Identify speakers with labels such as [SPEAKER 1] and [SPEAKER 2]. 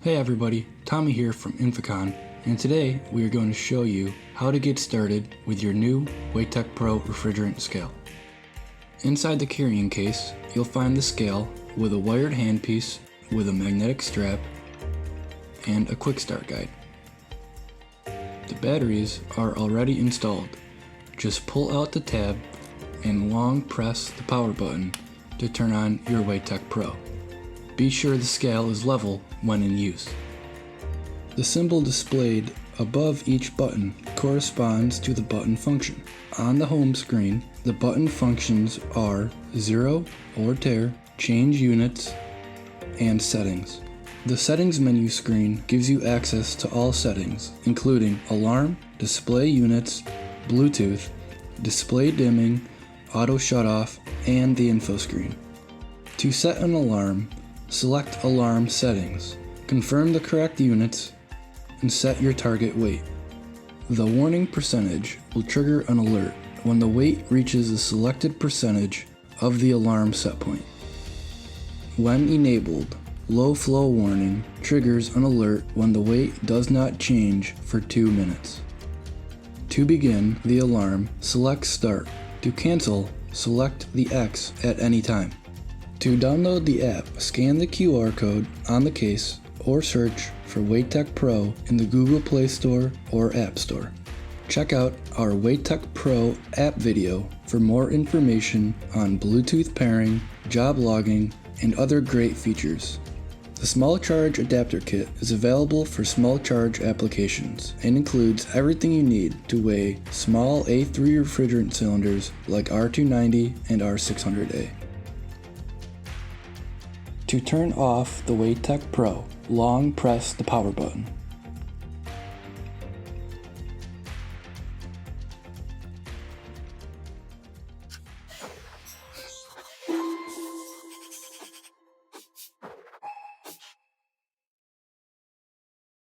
[SPEAKER 1] Hey everybody, Tommy here from INFICON, and today we are going to show you how to get started with your new Wey-TEK Pro refrigerant scale. Inside the carrying case, you'll find the scale with a wired handpiece with a magnetic strap and a quick start guide. The batteries are already installed. Just pull out the tab and long press the power button to turn on your Wey-TEK Pro. Be sure the scale is level when in use. The symbol displayed above each button corresponds to the button function. On the home screen, the button functions are 0 or tear, change units, and settings. The settings menu screen gives you access to all settings, including alarm, display units, Bluetooth, display dimming, auto shutoff, and the info screen. To set an alarm, select Alarm Settings, confirm the correct units, and set your target weight. The warning percentage will trigger an alert when the weight reaches a selected percentage of the alarm set point. When enabled, Low Flow Warning triggers an alert when the weight does not change for 2 minutes. To begin the alarm, select Start. To cancel, select the X at any time. To download the app, scan the QR code on the case or search for Wey-TEK Pro in the Google Play Store or App Store. Check out our Wey-TEK Pro app video for more information on Bluetooth pairing, job logging, and other great features. The Small Charge Adapter Kit is available for small charge applications and includes everything you need to weigh small A3 refrigerant cylinders like R290 and R600A. To turn off the Wey-TEK Pro, long press the power button.